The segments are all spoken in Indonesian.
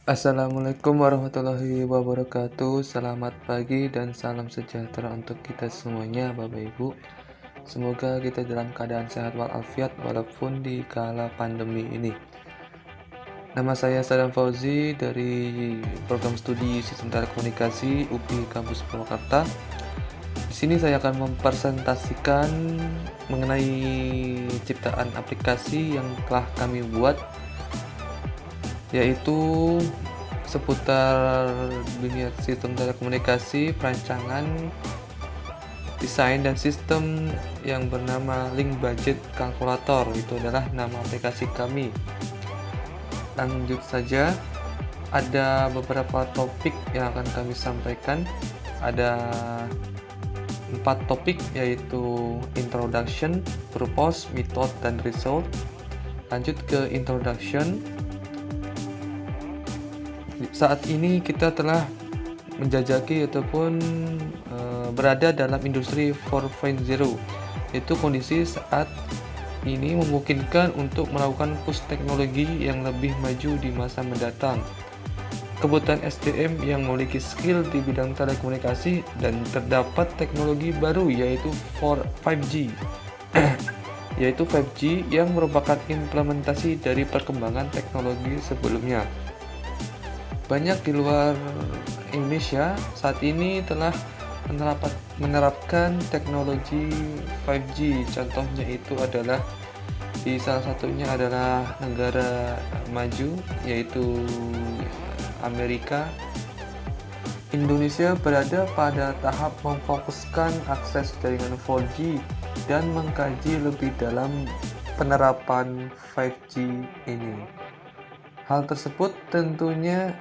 Assalamualaikum warahmatullahi wabarakatuh. Selamat pagi dan salam sejahtera untuk kita semuanya, Bapak Ibu. Semoga kita dalam keadaan sehat walafiat walaupun di kala pandemi ini. Nama saya Sadam Fauzi dari program studi Sistem Telekomunikasi UPI Kampus Purwakarta. Di sini saya akan mempresentasikan mengenai ciptaan aplikasi yang telah kami buat, yaitu seputar dunia sistem telekomunikasi, perancangan, desain, dan sistem yang bernama Link Budget Calculator. Itu adalah nama aplikasi kami. Lanjut saja, ada beberapa topik yang akan kami sampaikan. Ada 4 topik, yaitu Introduction, Purpose, Method, dan Result. Lanjut ke Introduction. Saat ini kita telah menjajaki ataupun berada dalam industri 4.0, yaitu kondisi saat ini memungkinkan untuk melakukan push teknologi yang lebih maju di masa mendatang. Kebutuhan SDM yang memiliki skill di bidang telekomunikasi dan terdapat teknologi baru yaitu 5G yaitu 5G yang merupakan implementasi dari perkembangan teknologi sebelumnya. Banyak di luar Indonesia saat ini telah menerapkan teknologi 5G. Contohnya itu adalah salah satunya adalah negara maju, yaitu Amerika. Indonesia berada pada tahap memfokuskan akses jaringan 4G dan mengkaji lebih dalam penerapan 5G ini. Hal tersebut tentunya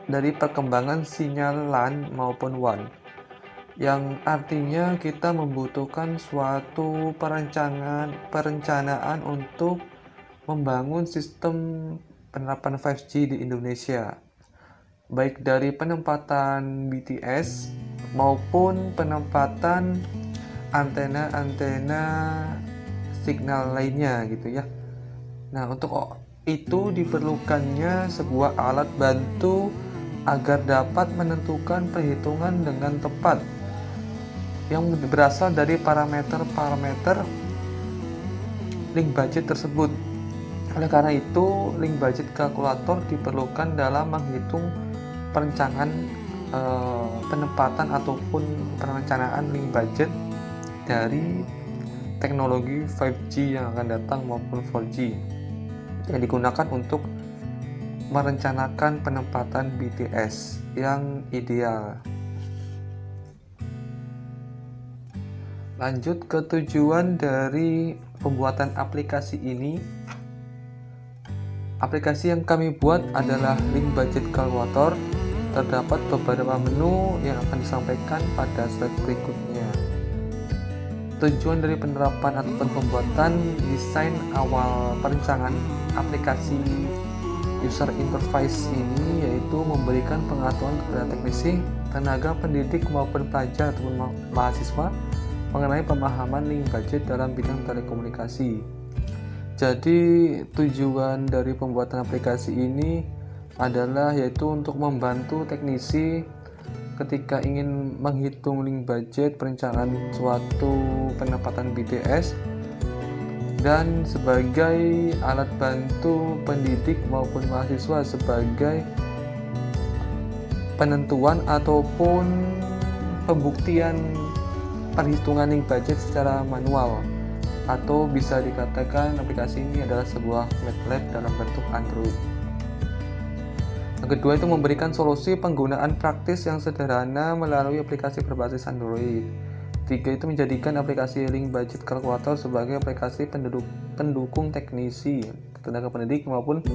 dari perkembangan sinyal LAN maupun WAN, yang artinya kita membutuhkan suatu perencanaan untuk membangun sistem penerapan 5G di Indonesia, baik dari penempatan BTS maupun penempatan antena-antena signal lainnya gitu ya. Nah, untuk itu diperlukannya sebuah alat bantu agar dapat menentukan perhitungan dengan tepat yang berasal dari parameter-parameter link budget tersebut. Oleh karena itu, link budget kalkulator diperlukan dalam menghitung perencanaan penempatan ataupun perencanaan link budget dari teknologi 5G yang akan datang maupun 4G yang digunakan untuk merencanakan penempatan BTS yang ideal. Lanjut ke tujuan dari pembuatan aplikasi ini. Aplikasi yang kami buat adalah Link Budget Calculator. Terdapat beberapa menu yang akan disampaikan pada slide berikutnya. Tujuan dari penerapan ataupun pembuatan desain awal perencanaan aplikasi user interface ini yaitu memberikan pengetahuan kepada teknisi, tenaga pendidik maupun pelajar ataupun mahasiswa mengenai pemahaman link budget dalam bidang telekomunikasi. Jadi tujuan dari pembuatan aplikasi ini adalah yaitu untuk membantu teknisi ketika ingin menghitung link budget perencanaan suatu penempatan BTS, dan sebagai alat bantu pendidik maupun mahasiswa sebagai penentuan ataupun pembuktian perhitungan link budget secara manual, atau bisa dikatakan aplikasi ini adalah sebuah MATLAB dalam bentuk Android. Yang kedua itu memberikan solusi penggunaan praktis yang sederhana melalui aplikasi berbasis Android. Tiga itu menjadikan aplikasi Link Budget Calculator sebagai aplikasi pendukung teknisi, tenaga pendidik maupun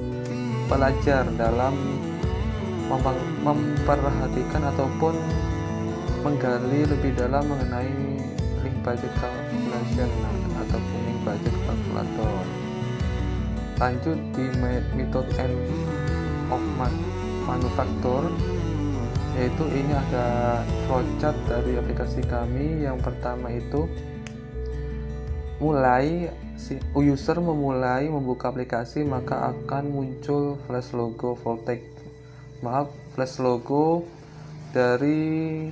pelajar dalam memperhatikan ataupun menggali lebih dalam mengenai Link Budget Calculation ataupun Link Budget Calculator. Lanjut di Method of Manufacture, yaitu ini ada flowchart dari aplikasi kami. Yang pertama itu user memulai membuka aplikasi, maka akan muncul flash logo Voltec flash logo dari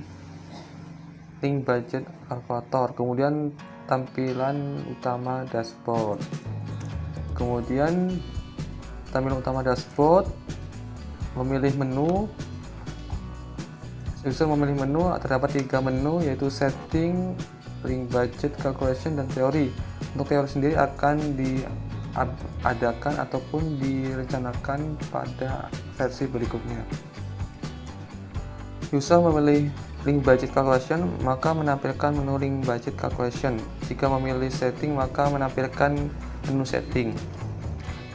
link budget kalkulator, kemudian tampilan utama dashboard. Kemudian tampilan utama dashboard, memilih menu. User memilih menu, terdapat 3 menu, yaitu setting, link budget, calculation, dan teori. Untuk teori sendiri akan diadakan ataupun direncanakan pada versi berikutnya. User memilih link budget calculation, maka menampilkan menu link budget calculation. Jika memilih setting, maka menampilkan menu setting.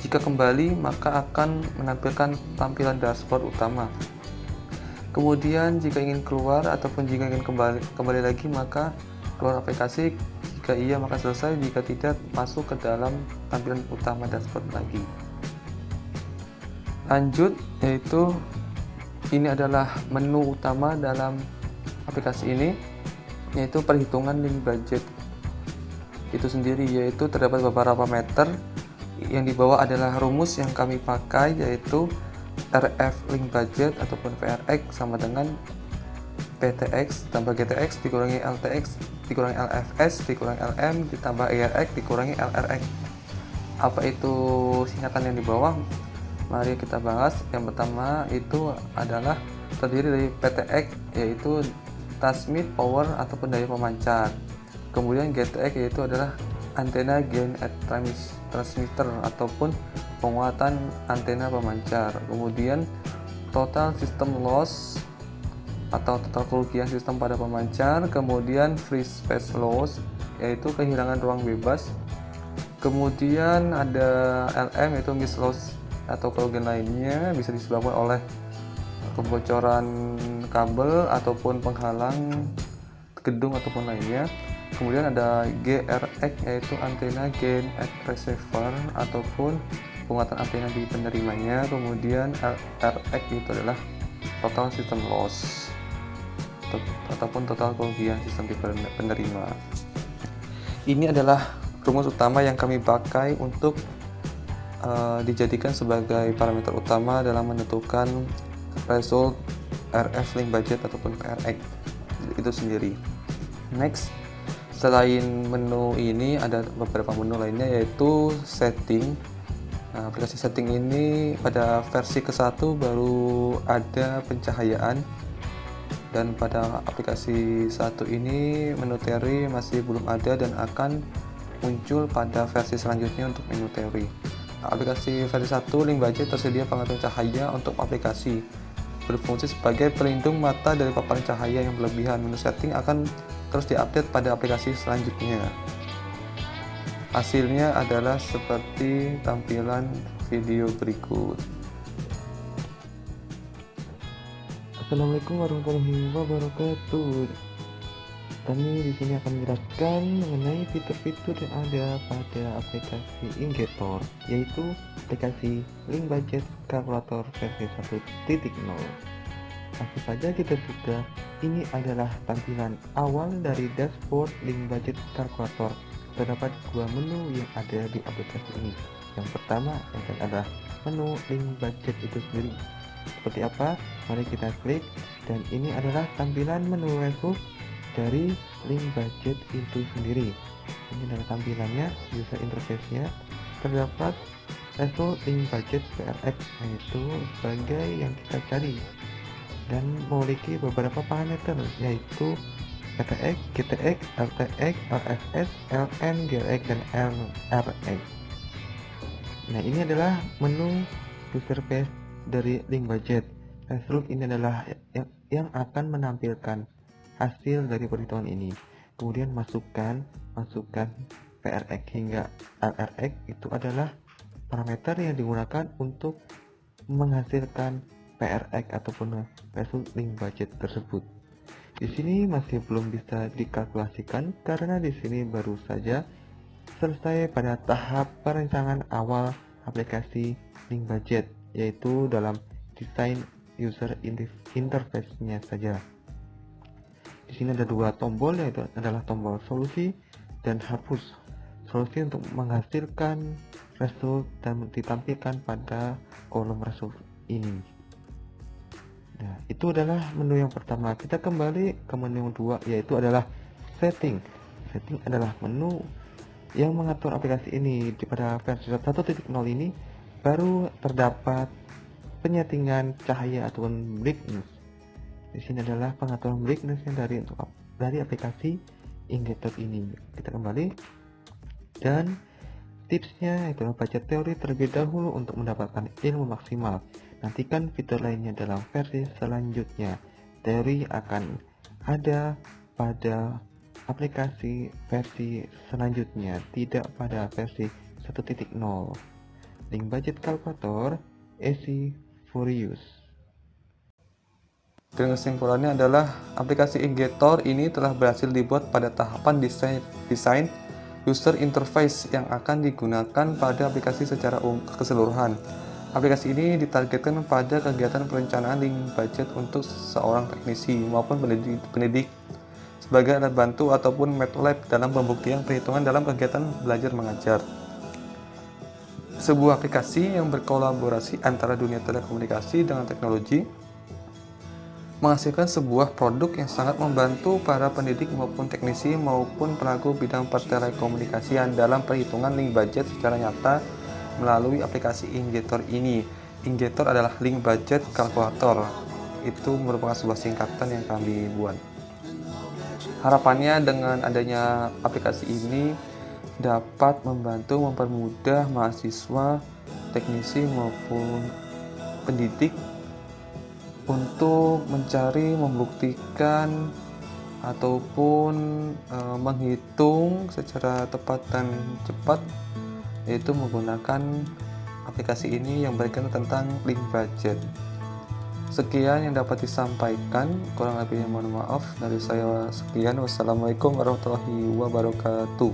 Jika kembali, maka akan menampilkan tampilan dashboard utama. Kemudian jika ingin keluar ataupun jika ingin kembali lagi, maka keluar aplikasi. Jika iya, maka selesai. Jika tidak, masuk ke dalam tampilan utama dashboard lagi. Lanjut, yaitu ini adalah menu utama dalam aplikasi ini, yaitu perhitungan link budget itu sendiri, yaitu terdapat beberapa parameter. Yang di bawah adalah rumus yang kami pakai, yaitu RF link budget ataupun VRX sama dengan PTX tambah GTX dikurangi LTX dikurangi LFS dikurangi LM ditambah ERX dikurangi LRX. Apa itu singkatan yang di bawah? Mari kita bahas. Yang pertama itu adalah terdiri dari PTX, yaitu transmit power ataupun daya pemancar. Kemudian GTX yaitu adalah antena gain at transmitter ataupun penguatan antena pemancar. Kemudian total system loss atau total kerugian sistem pada pemancar. Kemudian free space loss yaitu kehilangan ruang bebas. Kemudian ada LM yaitu miss loss atau kerugian lainnya, bisa disebabkan oleh kebocoran kabel ataupun penghalang gedung ataupun lainnya. Kemudian ada GRX yaitu antena gain at receiver ataupun penguatan antena di penerimanya. Kemudian RX itu adalah total system loss ataupun total kerugian sistem di penerima. Ini adalah rumus utama yang kami pakai untuk dijadikan sebagai parameter utama dalam menentukan result RF link budget ataupun VRX itu sendiri. Next, selain menu ini ada beberapa menu lainnya, yaitu setting. Nah, aplikasi setting ini pada versi ke-1 baru ada pencahayaan, dan pada aplikasi 1 ini menu teori masih belum ada dan akan muncul pada versi selanjutnya untuk menu teori. Nah, aplikasi versi 1 link budget tersedia pengatur cahaya untuk aplikasi, berfungsi sebagai pelindung mata dari paparan cahaya yang berlebihan. Menu setting akan terus diupdate pada aplikasi selanjutnya. Hasilnya adalah seperti tampilan video berikut. Assalamualaikum warahmatullahi wabarakatuh. Kami di sini akan menjelaskan mengenai fitur-fitur yang ada pada aplikasi Ingetor, yaitu aplikasi link budget kalkulator versi 1.0. Langsung saja kita buka. Ini adalah tampilan awal dari dashboard link budget kalkulator. Terdapat dua menu yang ada di aplikasi ini. Yang pertama adalah menu link budget itu sendiri. Seperti apa? Mari kita klik, dan ini adalah tampilan menu result dari link budget itu sendiri. Ini adalah tampilannya, user interface-nya. Terdapat result link budget VRX, yaitu sebagai yang kita cari, dan memiliki beberapa parameter, yaitu PTX, GTX, LTX, LFS, LM, GRX, dan LRX. Nah, ini adalah menu user face dari link budget. Result ini adalah yang akan menampilkan hasil dari perhitungan ini. Kemudian masukkan PRX hingga LRX, itu adalah parameter yang digunakan untuk menghasilkan PRX ataupun result link budget tersebut. Di sini masih belum bisa dikalkulasikan karena di sini baru saja selesai pada tahap perencanaan awal aplikasi link budget, yaitu dalam desain user interface-nya saja. Di sini ada dua tombol, yaitu adalah tombol solusi dan hapus. Solusi untuk menghasilkan result dan ditampilkan pada kolom result ini. Nah, itu adalah menu yang pertama. Kita kembali ke menu yang kedua, yaitu adalah setting. Setting adalah menu yang mengatur aplikasi ini. Pada versi 1.0 ini baru terdapat penyetingan cahaya ataupun brightness. Di sini adalah pengaturan brightness-nya dari aplikasi Inggetor ini. Kita kembali, dan tipsnya itulah baca teori terlebih dahulu untuk mendapatkan ilmu maksimal. Nantikan fitur lainnya dalam versi selanjutnya. Teori akan ada pada aplikasi versi selanjutnya, tidak pada versi 1.0. Link budget calculator easy for use. Dan kesimpulannya adalah aplikasi Inggetor ini telah berhasil dibuat pada tahapan desain user interface yang akan digunakan pada aplikasi secara keseluruhan. Aplikasi ini ditargetkan pada kegiatan perencanaan link budget untuk seorang teknisi maupun pendidik sebagai alat bantu ataupun MATLAB dalam pembuktian perhitungan dalam kegiatan belajar mengajar. Sebuah aplikasi yang berkolaborasi antara dunia telekomunikasi dengan teknologi menghasilkan sebuah produk yang sangat membantu para pendidik maupun teknisi maupun pelaku bidang pertelekomunikasian dalam perhitungan link budget secara nyata melalui aplikasi Inggetor ini. Inggetor adalah link budget calculator. Itu merupakan sebuah singkatan yang kami buat. Harapannya dengan adanya aplikasi ini dapat membantu mempermudah mahasiswa, teknisi maupun pendidik untuk mencari, membuktikan, ataupun menghitung secara tepat dan cepat, yaitu menggunakan aplikasi ini yang berkaitan tentang link budget. Sekian yang dapat disampaikan, kurang lebihnya mohon maaf dari saya. Sekian, wassalamualaikum warahmatullahi wabarakatuh.